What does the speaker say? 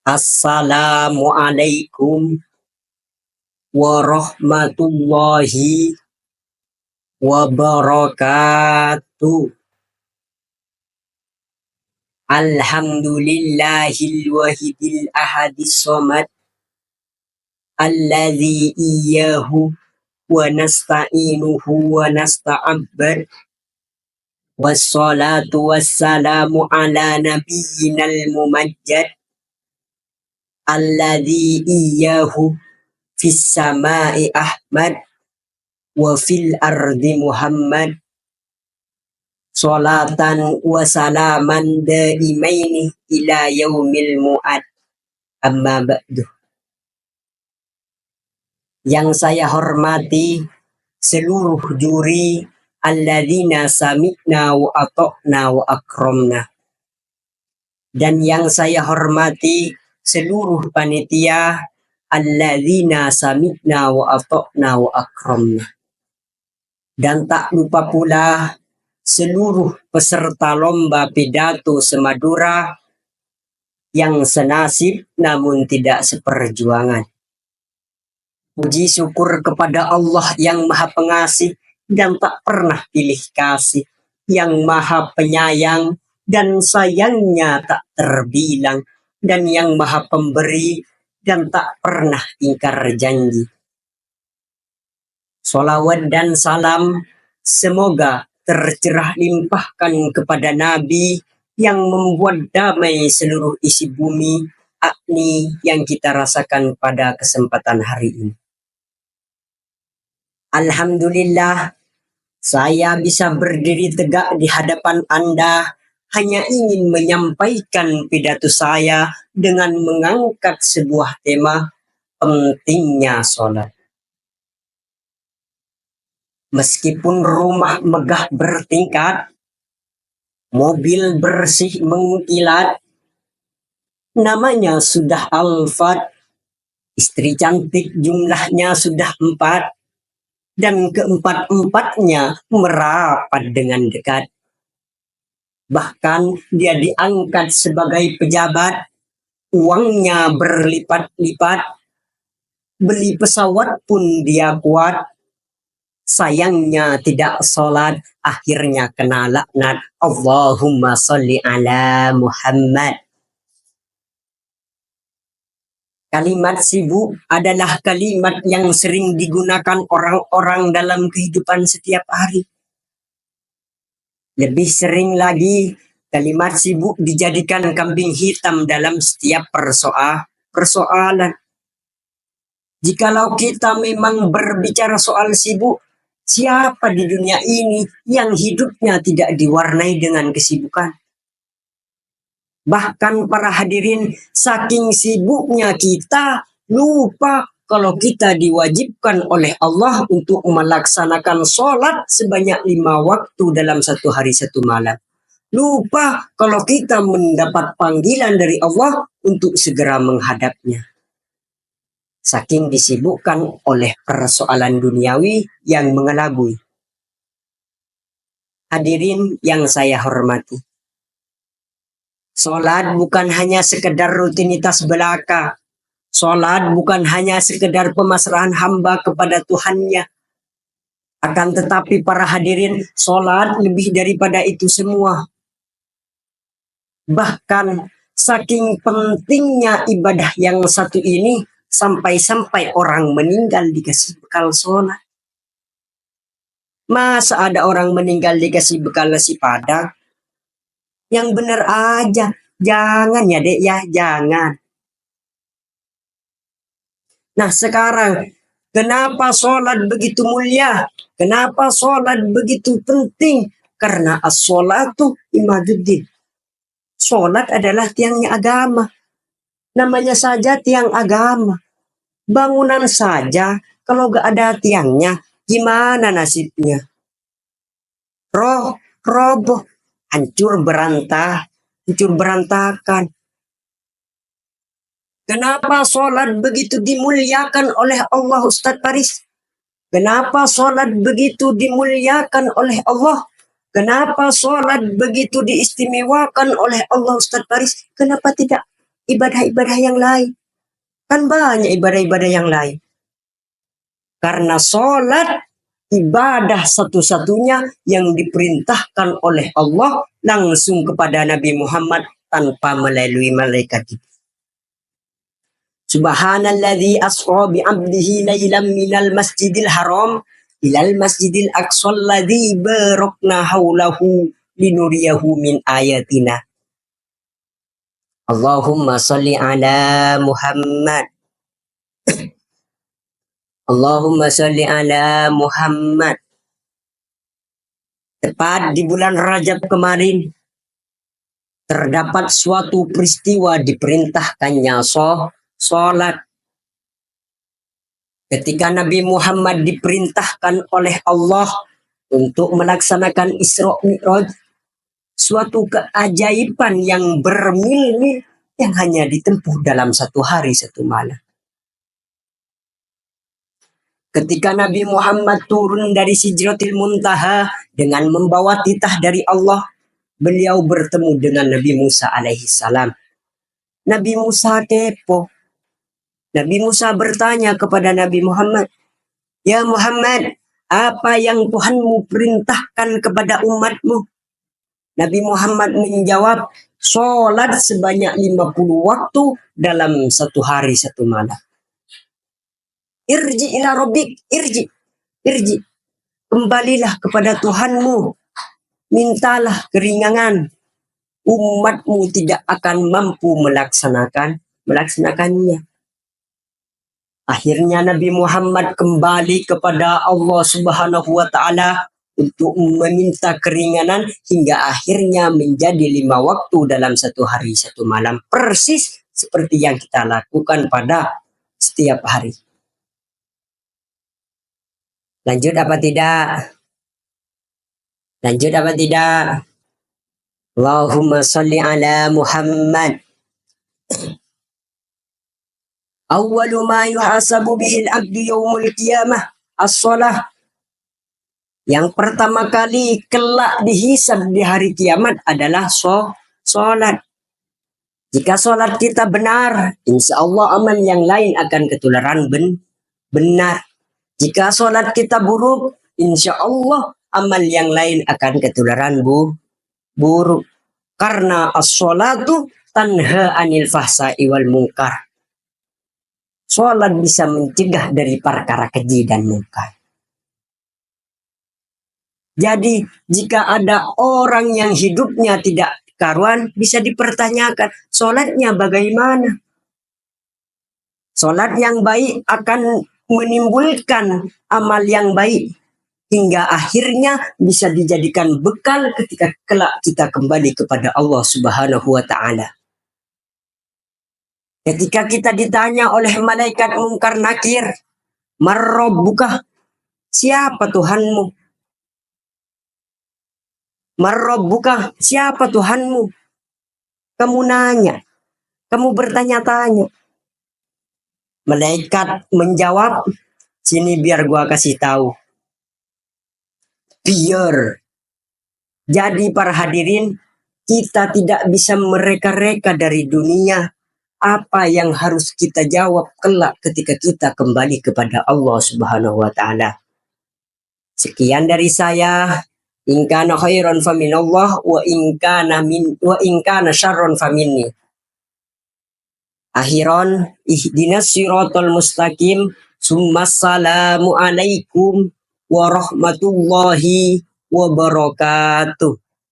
Assalamualaikum warahmatullahi wabarakatuh. Alhamdulillahil wahidil ahadis somad alladzi iyyahu wa nasta'inuhu wa nasta'abbar wassalatu wassalamu ala nabiyyinal mumajjad alladzi iyyahu fis sama'i Ahmad wa fil ardi Muhammad sholatan wa salaman daimaini ila yaumil mu'ad. Amma ba'du. Yang saya hormati seluruh juri alladzina sami'na wa ata'na wa akramna. Dan yang saya hormati seluruh panitia alladzina sami'na wa ata'na wa akramna. Dan tak lupa pula seluruh peserta lomba pidato semadura yang senasib namun tidak seperjuangan. Puji syukur kepada Allah yang Maha Pengasih dan tak pernah pilih kasih, yang Maha Penyayang dan sayangnya tak terbilang, dan yang Maha Pemberi dan tak pernah ingkar janji. Sholawat dan salam semoga tercerah limpahkan kepada Nabi yang membuat damai seluruh isi bumi, akni yang kita rasakan pada kesempatan hari ini. Alhamdulillah, saya bisa berdiri tegak di hadapan Anda hanya ingin menyampaikan pidato saya dengan mengangkat sebuah tema, pentingnya sholat. Meskipun rumah megah bertingkat, mobil bersih mengkilat, namanya sudah Alphard, istri cantik jumlahnya sudah 4, dan keempat-empatnya merapat dengan dekat. Bahkan dia diangkat sebagai pejabat, uangnya berlipat-lipat, beli pesawat pun dia kuat. Sayangnya tidak sholat, akhirnya kena laknat. Allahumma sholli ala Muhammad. Kalimat sibuk adalah kalimat yang sering digunakan orang-orang dalam kehidupan setiap hari. Lebih sering lagi, kalimat sibuk dijadikan kambing hitam dalam setiap persoalan. Jikalau kita memang berbicara soal sibuk, siapa di dunia ini yang hidupnya tidak diwarnai dengan kesibukan? Bahkan para hadirin, saking sibuknya kita lupa kalau kita diwajibkan oleh Allah untuk melaksanakan sholat sebanyak 5 waktu dalam 1 hari 1 malam. Lupa kalau kita mendapat panggilan dari Allah untuk segera menghadapnya. Saking disibukkan oleh persoalan duniawi yang mengelabui. Hadirin yang saya hormati, sholat bukan hanya sekedar rutinitas belaka. Sholat bukan hanya sekedar pemasrahan hamba kepada Tuhannya. Akan tetapi para hadirin, sholat lebih daripada itu semua. Bahkan saking pentingnya ibadah yang satu ini, sampai-sampai orang meninggal dikasih bekal sholat. Masa ada orang meninggal dikasih bekal nasi padang? Yang benar aja, jangan ya dek ya, jangan. Nah sekarang, kenapa sholat begitu mulia? Kenapa sholat begitu penting? Karena as-sholatu imaduddin. Sholat adalah tiangnya agama. Namanya saja tiang agama. Bangunan saja, kalau gak ada tiangnya, gimana nasibnya? Roboh, hancur berantakan. Kenapa sholat begitu dimuliakan oleh Allah, Ustadz Paris? Kenapa sholat begitu dimuliakan oleh Allah? Kenapa sholat begitu diistimewakan oleh Allah, Ustadz Paris? Kenapa tidak? ibadah-ibadah yang lain. Kan banyak ibadah-ibadah yang lain. Karena sholat ibadah satu-satunya yang diperintahkan oleh Allah langsung kepada Nabi Muhammad tanpa melalui malaikat. Subhanalladzi asra bi 'abdihi lailan minal masjidil haram ilal masjidil aqsal ladzi barakna haulahu linuriyahu min ayatina. Allahumma sholli ala Muhammad. Allahumma sholli ala Muhammad. Tepat di bulan Rajab kemarin terdapat suatu peristiwa diperintahkannya sholat. Ketika Nabi Muhammad diperintahkan oleh Allah untuk melaksanakan Isra Mi'raj, suatu keajaiban yang bermil-mil yang hanya ditempuh dalam satu hari satu malam. Ketika Nabi Muhammad turun dari Sidratil Muntaha dengan membawa titah dari Allah, beliau bertemu dengan Nabi Musa alaihi salam. Nabi Musa kepo. Nabi Musa bertanya kepada Nabi Muhammad, "Ya Muhammad, apa yang Tuhanmu perintahkan kepada umatmu?" Nabi Muhammad menjawab, "Sholat sebanyak 50 waktu dalam satu hari satu malam." Irji ila rabbik, irji. Kembalilah kepada Tuhanmu. Mintalah keringanan. Umatmu tidak akan mampu melaksanakannya. Akhirnya Nabi Muhammad kembali kepada Allah Subhanahu wa Ta'ala untuk meminta keringanan hingga akhirnya menjadi 5 waktu dalam satu hari satu malam, persis seperti yang kita lakukan pada setiap hari. Lanjut apa tidak? Lanjut apa tidak? Allahumma sholli ala Muhammad. Awwalu ma yuhasabu bihil abdu yaumul qiyamah as-shalah. Yang pertama kali kelak dihisab di hari kiamat adalah sholat. Jika sholat kita benar, insya Allah amal yang lain akan ketularan benar. Jika sholat kita buruk, insya Allah amal yang lain akan ketularan buruk. Karena as-sholatu tanha anil fahsai wal munkar. Sholat bisa mencegah dari perkara keji dan munkar. Jadi jika ada orang yang hidupnya tidak karuan, bisa dipertanyakan sholatnya bagaimana. Sholat yang baik akan menimbulkan amal yang baik hingga akhirnya bisa dijadikan bekal ketika kelak kita kembali kepada Allah Subhanahu wa Ta'ala. Ketika kita ditanya oleh malaikat Munkar Nakir, "Marrabbuka?" Siapa Tuhanmu? "Marrabbuka?" Siapa Tuhanmu? Kamu nanya, kamu bertanya-tanya. Malaikat menjawab, "Sini biar gua kasih tahu." Biar. Jadi para hadirin, kita tidak bisa mereka-reka dari dunia apa yang harus kita jawab kelak ketika kita kembali kepada Allah Subhanahu wa Ta'ala. Sekian dari saya. In kana khairan faminallah wa in kana syarran faminni. Akhiran, ihdinas siratal mustaqim. Summassalamu alaikum warahmatullahi wabarakatuh.